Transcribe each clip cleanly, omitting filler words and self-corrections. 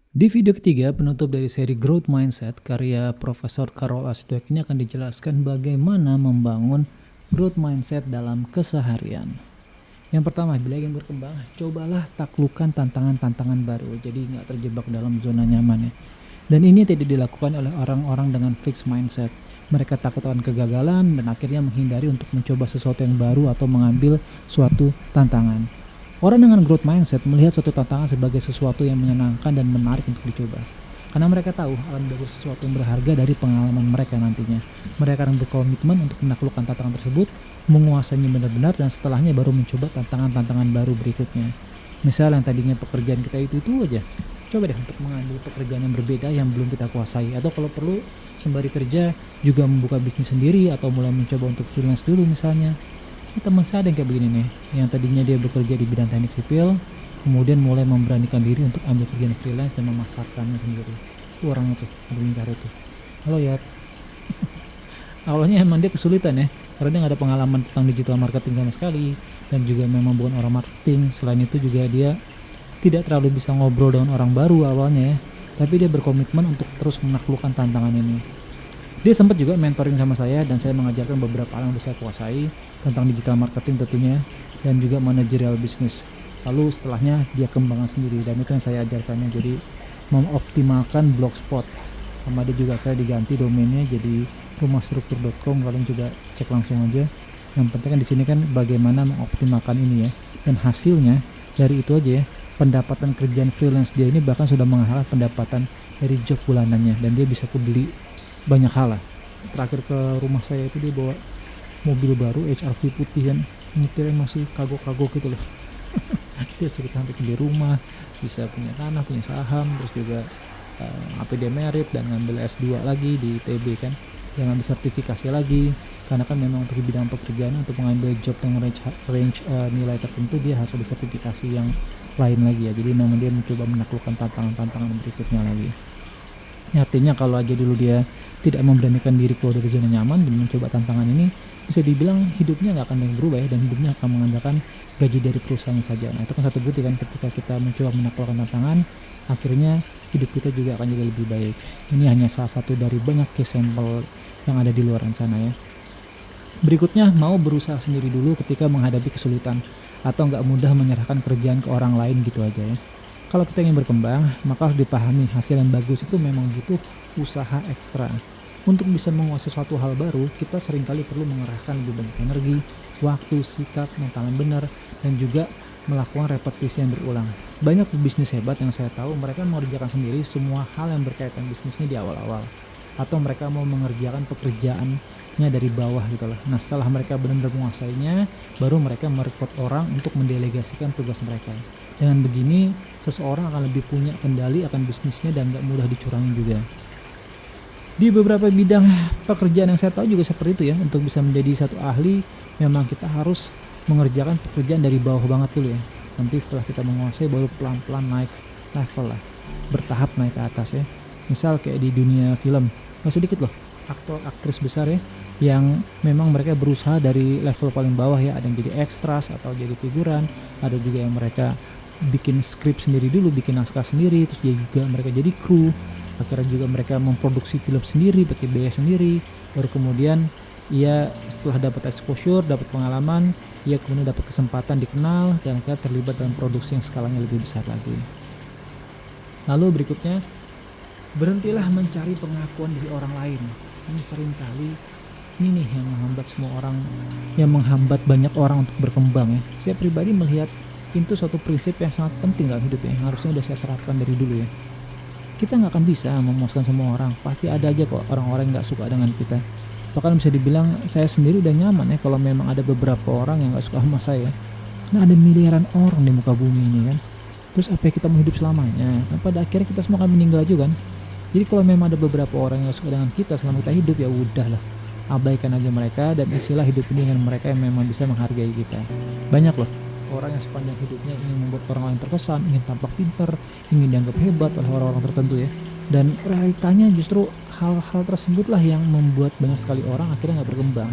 Di video ketiga, penutup dari seri Growth Mindset karya Profesor Carol S. Dweck ini akan dijelaskan bagaimana membangun growth mindset dalam keseharian. Yang pertama, bila ingin berkembang, cobalah taklukkan tantangan-tantangan baru, jadi nggak terjebak dalam zona nyaman ya. Dan ini tidak dilakukan oleh orang-orang dengan fixed mindset. Mereka takut akan kegagalan dan akhirnya menghindari untuk mencoba sesuatu yang baru atau mengambil suatu tantangan. Orang dengan growth mindset melihat suatu tantangan sebagai sesuatu yang menyenangkan dan menarik untuk dicoba. Karena mereka tahu akan menjadi sesuatu yang berharga dari pengalaman mereka nantinya. Mereka akan berkomitmen untuk menaklukkan tantangan tersebut, menguasainya benar-benar, dan setelahnya baru mencoba tantangan-tantangan baru berikutnya. Misal yang tadinya pekerjaan kita itu aja, coba deh untuk mengambil pekerjaan yang berbeda yang belum kita kuasai. Atau kalau perlu, sembari kerja juga membuka bisnis sendiri atau mulai mencoba untuk freelance dulu misalnya. Teman saya ada yang kayak begini nih, yang tadinya dia bekerja di bidang teknik sipil, kemudian mulai memberanikan diri untuk ambil kerjaan freelance dan memasarkannya sendiri. Itu orangnya tuh, ada lingkar itu. Halo ya. Awalnya emang dia kesulitan ya, karena dia gak ada pengalaman tentang digital marketing sama sekali, dan juga memang bukan orang marketing. Selain itu juga dia tidak terlalu bisa ngobrol dengan orang baru awalnya ya, tapi dia berkomitmen untuk terus menaklukkan tantangan ini. Dia sempat juga mentoring sama saya dan saya mengajarkan beberapa hal yang bisa saya kuasai tentang digital marketing tentunya, dan juga manajerial bisnis. Lalu setelahnya dia kembangkan sendiri, dan itu yang saya ajarkannya, jadi mengoptimalkan blogspot. Sama dia juga akhirnya diganti domainnya jadi rumahstruktur.com, kalian juga cek langsung aja. Yang penting kan di sini kan bagaimana mengoptimalkan ini ya, dan hasilnya dari itu aja ya, pendapatan kerjaan freelance dia ini bahkan sudah mengalahkan pendapatan dari job bulanannya, dan dia bisa kebeli banyak hal lah. Terakhir ke rumah saya itu dia bawa mobil baru HR-V putih kan, nyetirnya masih kagok-kagok gitu loh. Dia cerita sampai beli rumah, bisa punya tanah, punya saham, terus juga APD merit dan ngambil S2 lagi di ITB kan, yang ngambil sertifikasi lagi, karena kan memang untuk di bidang pekerjaan untuk mengambil job yang range nilai tertentu dia harus ada sertifikasi yang lain lagi ya. Jadi memang dia mencoba menaklukkan tantangan-tantangan berikutnya lagi. Ya, artinya kalau aja dulu dia tidak memberanikan diri keluar dari zona nyaman dan mencoba tantangan ini, bisa dibilang hidupnya nggak akan banyak berubah ya, dan hidupnya akan mengandalkan gaji dari perusahaan saja. Nah itu kan satu bukti kan, ketika kita mencoba menaklukkan tantangan, akhirnya hidup kita juga akan jadi lebih baik. Ini hanya salah satu dari banyak case sampel yang ada di luar sana ya. Berikutnya, mau berusaha sendiri dulu ketika menghadapi kesulitan, atau nggak mudah menyerahkan kerjaan ke orang lain gitu aja ya. Kalau kita ingin berkembang, maka harus dipahami hasil yang bagus itu memang butuh usaha ekstra. Untuk bisa menguasai suatu hal baru, kita seringkali perlu mengerahkan lebih banyak energi, waktu, sikap, mental yang benar, dan juga melakukan repetisi yang berulang. Banyak pebisnis hebat yang saya tahu mereka mengerjakan sendiri semua hal yang berkaitan bisnisnya di awal-awal, atau mereka mau mengerjakan pekerjaannya dari bawah gitu lah. Nah setelah mereka benar-benar menguasainya, baru mereka merekrut orang untuk mendelegasikan tugas mereka. Dengan begini, seseorang akan lebih punya kendali akan bisnisnya dan gak mudah dicurangi juga. Di beberapa bidang pekerjaan yang saya tahu juga seperti itu ya. Untuk bisa menjadi satu ahli, memang kita harus mengerjakan pekerjaan dari bawah banget dulu ya. Nanti setelah kita menguasai, baru pelan-pelan naik level lah, bertahap naik ke atas ya. Misal kayak di dunia film, gak sedikit loh aktor aktris besar ya, yang memang mereka berusaha dari level paling bawah ya. Ada yang jadi ekstras atau jadi figuran, ada juga yang mereka bikin skrip sendiri dulu, bikin naskah sendiri, terus juga mereka jadi kru, akhirnya juga mereka memproduksi film sendiri pakai biaya sendiri, baru kemudian ia setelah dapat exposure, dapat pengalaman, ia kemudian dapat kesempatan dikenal dan akhirnya terlibat dalam produksi yang skalanya lebih besar lagi. Lalu berikutnya, berhentilah mencari pengakuan dari orang lain. Ini seringkali ini nih yang menghambat semua orang, yang menghambat banyak orang untuk berkembang ya. Saya pribadi melihat itu suatu prinsip yang sangat penting dalam hidup ya, harusnya udah saya terapkan dari dulu ya. Kita nggak akan bisa memuaskan semua orang, pasti ada aja kok orang-orang yang nggak suka dengan kita. Bahkan bisa dibilang saya sendiri udah nyaman ya kalau memang ada beberapa orang yang nggak suka sama saya, karena ada miliaran orang di muka bumi ini kan. Terus apa kita mau hidup selamanya? Nah, pada akhirnya kita semua akan meninggal juga kan. Jadi kalau memang ada beberapa orang yang suka dengan kita selama kita hidup, ya udahlah, abaikan aja mereka dan isilah hidup ini dengan mereka yang memang bisa menghargai kita. Banyak loh orang yang sepanjang hidupnya ingin membuat orang lain terkesan, ingin tampak pintar, ingin dianggap hebat oleh orang-orang tertentu ya. Dan realitanya justru hal-hal tersebutlah yang membuat banyak sekali orang akhirnya gak berkembang.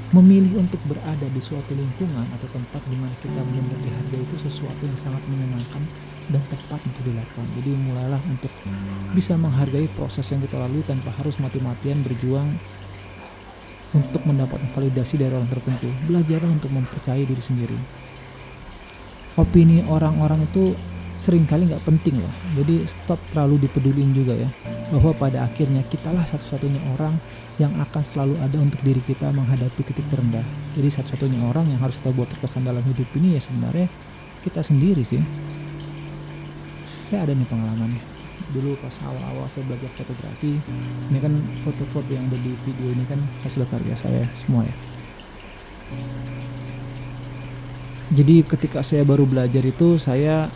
Memilih untuk berada di suatu lingkungan atau tempat di mana kita benar-benar dihargai itu sesuatu yang sangat menyenangkan dan tepat untuk dilakukan. Jadi mulailah untuk bisa menghargai proses yang kita lalui tanpa harus mati-matian berjuang untuk mendapatkan validasi dari orang tertentu. Belajarlah untuk mempercayai diri sendiri. Opini orang-orang itu seringkali nggak penting loh. Jadi stop terlalu dipedulin juga ya, bahwa pada akhirnya kitalah satu-satunya orang yang akan selalu ada untuk diri kita menghadapi titik terendah. Jadi satu-satunya orang yang harus kita buat terkesan dalam hidup ini ya sebenarnya kita sendiri sih. Saya ada nih pengalamannya. Dulu pas awal-awal saya belajar fotografi, ini kan foto-foto yang ada di video ini kan hasil karya saya semua ya. Jadi ketika saya baru belajar itu saya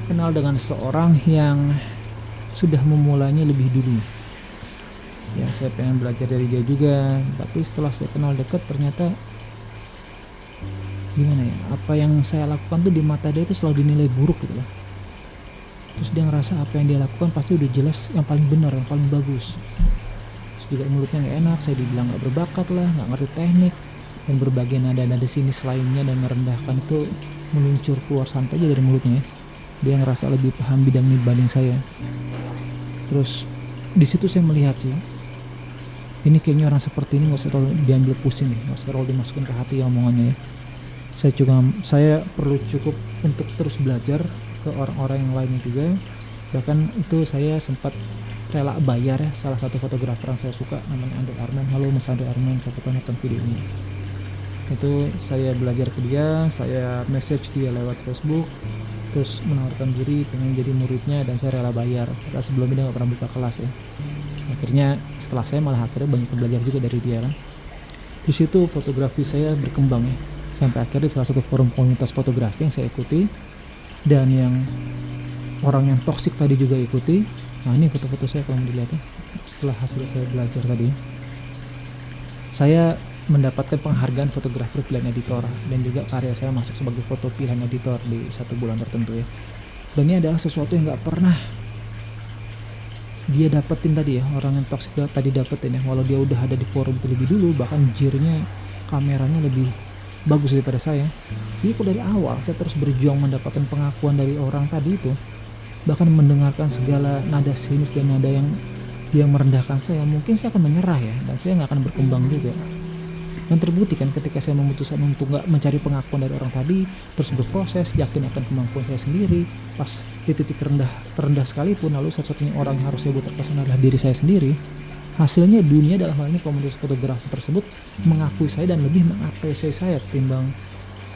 kenal dengan seorang yang sudah memulainya lebih dulu. Ya saya pengen belajar dari dia juga, tapi setelah saya kenal dekat ternyata gimana ya, apa yang saya lakukan tuh di mata dia itu selalu dinilai buruk gitu loh. Terus dia ngerasa apa yang dia lakukan pasti udah jelas yang paling benar, yang paling bagus. Terus juga mulutnya gak enak, saya dibilang gak berbakat lah, gak ngerti teknik, dan berbagai nada-nada sinis lainnya dan merendahkan itu meluncur keluar santai aja dari mulutnya ya. Dia ngerasa lebih paham bidang ini dibanding saya. Terus di situ saya melihat sih, ini kayaknya orang seperti ini gak usah terlalu diambil pusing nih, gak usah terlalu dimasukin ke hati omongannya ya. Saya perlu cukup untuk terus belajar ke orang-orang yang lainnya juga. Bahkan itu saya sempat rela bayar ya salah satu fotografer yang saya suka, namanya Andre Arman. Halo Mas Andre Arman, siapa tahu nonton video ini. Itu saya belajar ke dia, saya message dia lewat Facebook, terus menawarkan diri pengen jadi muridnya dan saya rela bayar karena sebelumnya dia gak pernah buka kelas ya. Akhirnya setelah saya malah akhirnya banyak belajar juga dari dia kan. Di situ fotografi saya berkembang ya, sampai akhirnya salah satu forum komunitas fotografi yang saya ikuti dan yang orang yang toksik tadi juga ikuti. Nah ini foto-foto saya kalau mau dilihat ya, setelah hasil saya belajar tadi. Saya mendapatkan penghargaan fotografer pilihan editor dan juga karya saya masuk sebagai foto pilihan editor di satu bulan tertentu ya. Dan ini adalah sesuatu yang gak pernah dia dapetin tadi ya, orang yang toksik tadi dapetin ya, walau dia udah ada di forum terlebih dulu, bahkan jirnya kameranya lebih bagus daripada saya. Jadi kalau dari awal saya terus berjuang mendapatkan pengakuan dari orang tadi itu, bahkan mendengarkan segala nada sinis dan nada yang merendahkan saya, mungkin saya akan menyerah ya, dan saya gak akan berkembang juga. Dan terbukti kan ketika saya memutuskan untuk gak mencari pengakuan dari orang tadi, terus berproses, yakin akan kemampuan saya sendiri, pas di titik terendah sekalipun, lalu satu-satunya orang yang harus saya buat terkesan adalah diri saya sendiri. Hasilnya dunia dalam hal ini komunitas fotografi tersebut mengakui saya dan lebih mengapresiasi saya ketimbang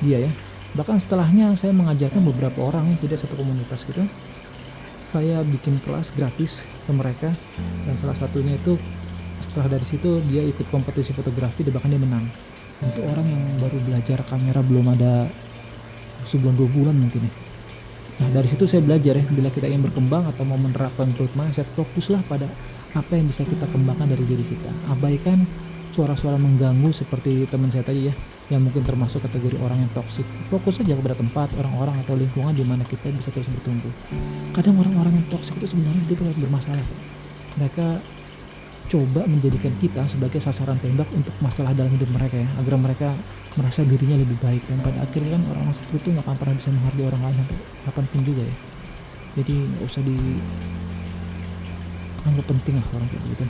dia ya. Bahkan setelahnya saya mengajarkan beberapa orang, tidak satu komunitas gitu. Saya bikin kelas gratis ke mereka dan salah satunya itu setelah dari situ dia ikut kompetisi fotografi dan bahkan dia menang. Untuk orang yang baru belajar kamera belum ada sebulan 2 bulan mungkin ya. Nah dari situ saya belajar ya, bila kita ingin berkembang atau mau menerapkan growth mindset, fokuslah pada apa yang bisa kita kembangkan dari diri kita. Abaikan suara-suara mengganggu seperti teman saya tadi ya, yang mungkin termasuk kategori orang yang toksik. Fokus saja kepada tempat, orang-orang atau lingkungan di mana kita bisa terus bertumbuh. Kadang orang-orang yang toksik itu sebenarnya dia bermasalah. Mereka coba menjadikan kita sebagai sasaran tembak untuk masalah dalam hidup mereka ya, agar mereka merasa dirinya lebih baik, dan pada akhirnya kan orang-orang seperti itu gak akan pernah bisa menghargai orang lain sampai kapanpun juga ya. Jadi gak usah anggap penting lah orang kayak gitu.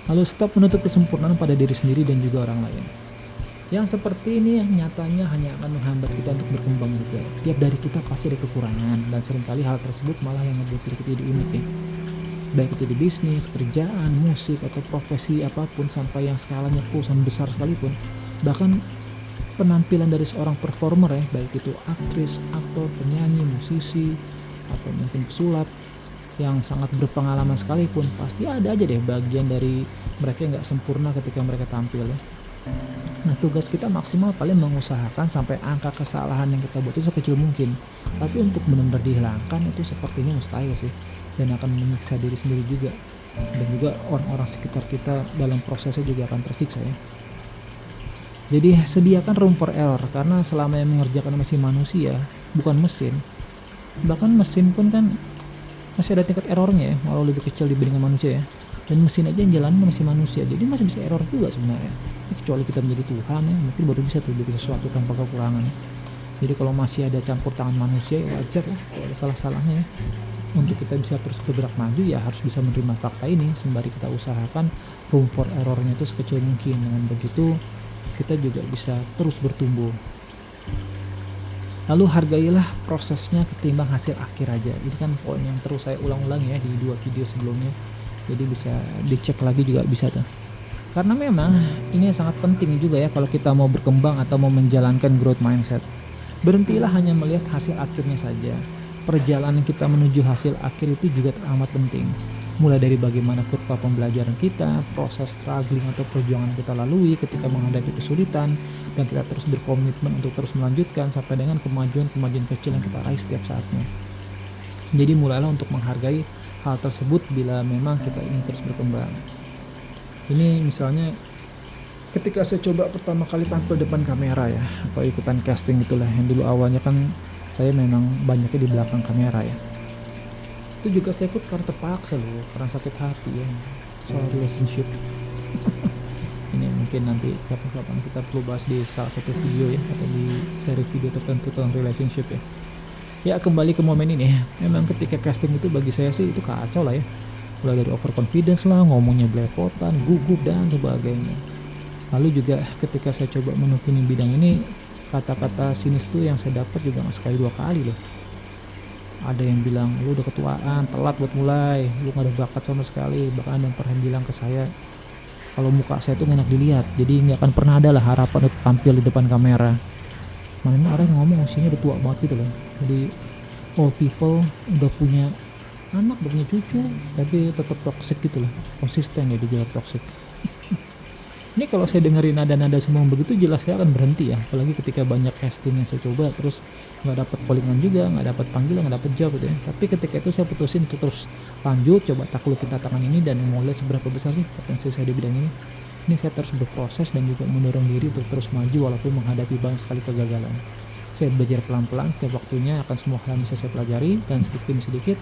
Lalu stop menuntut kesempurnaan pada diri sendiri dan juga orang lain. Yang seperti ini nyatanya hanya akan menghambat kita untuk berkembang juga. Tiap dari kita pasti ada kekurangan, dan seringkali hal tersebut malah yang membuat diri kita jadi unik ya. Baik itu di bisnis, kerjaan, musik, atau profesi apapun, sampai yang skalanya perusahaan besar sekalipun. Bahkan penampilan dari seorang performer ya, baik itu aktris, aktor, penyanyi, musisi, atau mungkin pesulap yang sangat berpengalaman sekalipun, pasti ada aja deh bagian dari mereka yang gak sempurna ketika mereka tampil ya. Nah tugas kita maksimal paling mengusahakan sampai angka kesalahan yang kita buat itu sekecil mungkin. Tapi untuk benar-benar dihilangkan itu sepertinya mustahil sih, dan akan menyiksa diri sendiri juga, dan juga orang-orang sekitar kita dalam prosesnya juga akan tersiksa ya. Jadi sediakan room for error, karena selama yang mengerjakan mesin manusia bukan mesin, bahkan mesin pun kan masih ada tingkat errornya ya, walau lebih kecil dibandingkan manusia ya. Dan mesin aja yang jalanin masih manusia, jadi masih bisa error juga sebenarnya. Kecuali kita menjadi Tuhan ya, mungkin baru bisa tuh bikin sesuatu tanpa kekurangan. Jadi kalau masih ada campur tangan manusia ya wajar lah kalau ada salah-salahnya ya. Untuk kita bisa terus bergerak maju ya harus bisa menerima fakta ini sembari kita usahakan room for errornya itu sekecil mungkin. Dengan begitu kita juga bisa terus bertumbuh. Lalu hargailah prosesnya ketimbang hasil akhir aja. Ini kan poin yang terus saya ulang-ulang ya di 2 video sebelumnya. Jadi bisa dicek lagi juga bisa tuh. Karena memang ini sangat penting juga ya kalau kita mau berkembang atau mau menjalankan growth mindset. Berhentilah hanya melihat hasil akhirnya saja. Perjalanan kita menuju hasil akhir itu juga teramat penting. Mulai dari bagaimana kurva pembelajaran kita, proses struggling atau perjuangan kita lalui ketika menghadapi kesulitan, dan kita terus berkomitmen untuk terus melanjutkan sampai dengan kemajuan-kemajuan kecil yang kita raih setiap saatnya. Jadi mulailah untuk menghargai hal tersebut bila memang kita ingin terus berkembang. Ini misalnya ketika saya coba pertama kali tampil depan kamera ya, atau ikutan casting itulah, yang dulu awalnya kan saya memang banyaknya di belakang kamera ya. Itu juga saya ikut karena terpaksa loh, karena sakit hati ya, soal relationship. Ini mungkin nanti kapan-kapan kita perlu bahas di salah satu video ya, atau di seri video tertentu tentang relationship ya. Ya kembali ke momen ini ya, memang ketika casting itu bagi saya sih itu kacau lah ya. Mulai dari overconfidence lah, ngomongnya belepotan, gugup dan sebagainya. Lalu juga ketika saya coba menekuni bidang ini, kata-kata sinis tuh yang saya dapat juga gak sekali 2 kali loh. Ada yang bilang lu udah ketuaan, telat buat mulai, lu gak ada bakat sama sekali. Bahkan ada yang pernah bilang ke saya kalau muka saya tuh gak enak dilihat, jadi gak akan pernah ada lah harapan untuk tampil di depan kamera. Mana orang yang ngomong usianya udah tua banget gitu loh. Jadi all people udah punya anak, udah punya cucu, tapi tetap toxic gitu loh, konsisten ya dibilang toxic. Ini kalau saya dengerin nada-nada semua begitu, jelas saya akan berhenti ya. Apalagi ketika banyak casting yang saya coba terus nggak dapat callingan juga, nggak dapat panggilan, nggak dapat job gitu ya. Tapi ketika itu saya putusin untuk terus lanjut, coba taklukin tantangan ini dan mau lihat seberapa besar sih potensi saya di bidang ini. Ini saya terus berproses dan juga mendorong diri untuk terus maju walaupun menghadapi banyak sekali kegagalan. Saya belajar pelan-pelan, setiap waktunya akan semua hal yang bisa saya pelajari, dan sedikit demi sedikit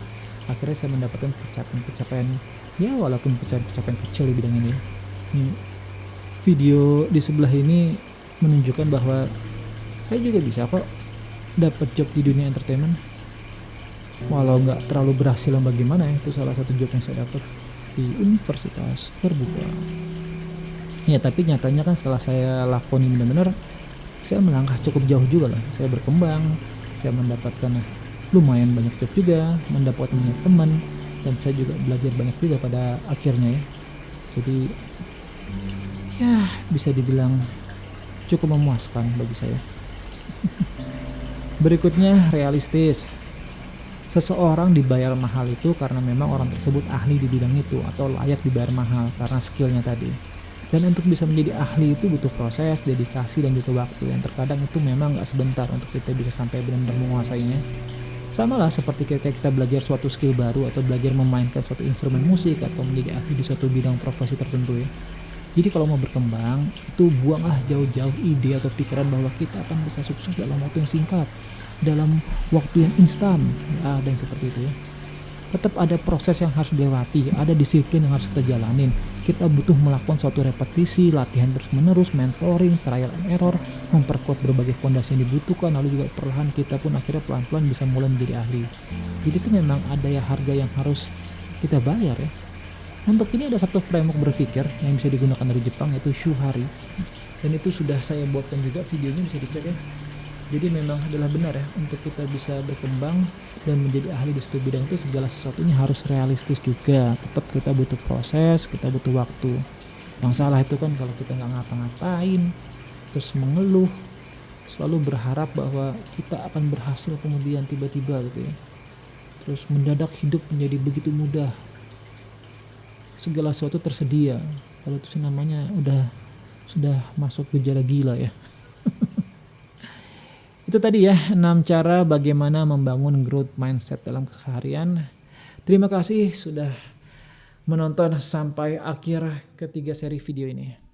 akhirnya saya mendapatkan pencapaian ya, walaupun pencapaian kecil di bidang ini. Video di sebelah ini menunjukkan bahwa saya juga bisa kok dapat job di dunia entertainment, walau nggak terlalu berhasil bagaimana ya. Itu salah satu job yang saya dapat di universitas terbuka ya. Tapi nyatanya kan setelah saya lakoni benar-benar, saya melangkah cukup jauh juga lah. Saya berkembang, saya mendapatkan lumayan banyak job juga, mendapatkan banyak teman, dan saya juga belajar banyak juga pada akhirnya ya. Jadi ya bisa dibilang cukup memuaskan bagi saya. Berikutnya realistis. Seseorang dibayar mahal itu karena memang orang tersebut ahli di bidang itu atau layak dibayar mahal karena skillnya tadi. Dan untuk bisa menjadi ahli itu butuh proses, dedikasi, dan juga waktu yang terkadang itu memang gak sebentar untuk kita bisa sampai benar-benar menguasainya. Sama lah seperti ketika kita belajar suatu skill baru atau belajar memainkan suatu instrumen musik atau menjadi ahli di suatu bidang profesi tertentu ya. Jadi kalau mau berkembang, itu buanglah jauh-jauh ide atau pikiran bahwa kita akan bisa sukses dalam waktu yang singkat, dalam waktu yang instan, ya, dan seperti itu ya. Tetap ada proses yang harus dilewati, ada disiplin yang harus kita jalanin. Kita butuh melakukan suatu repetisi, latihan terus-menerus, mentoring, trial and error, memperkuat berbagai fondasi yang dibutuhkan, lalu juga perlahan kita pun akhirnya pelan-pelan bisa mulai menjadi ahli. Jadi itu memang ada ya harga yang harus kita bayar ya. Untuk ini ada satu framework berpikir yang bisa digunakan dari Jepang, yaitu Shuhari, dan itu sudah saya buatkan juga videonya, bisa dicek ya. Jadi memang adalah benar ya, untuk kita bisa berkembang dan menjadi ahli di suatu bidang itu segala sesuatunya harus realistis juga. Tetap kita butuh proses, kita butuh waktu. Yang salah itu kan kalau kita nggak ngapa-ngapain, terus mengeluh, selalu berharap bahwa kita akan berhasil, kemudian tiba-tiba gitu ya, terus mendadak hidup menjadi begitu mudah, segala sesuatu tersedia. Kalau itu sih namanya sudah masuk gejala gila ya. Itu tadi ya 6 cara bagaimana membangun growth mindset dalam keseharian. Terima kasih sudah menonton sampai akhir ketiga seri video ini.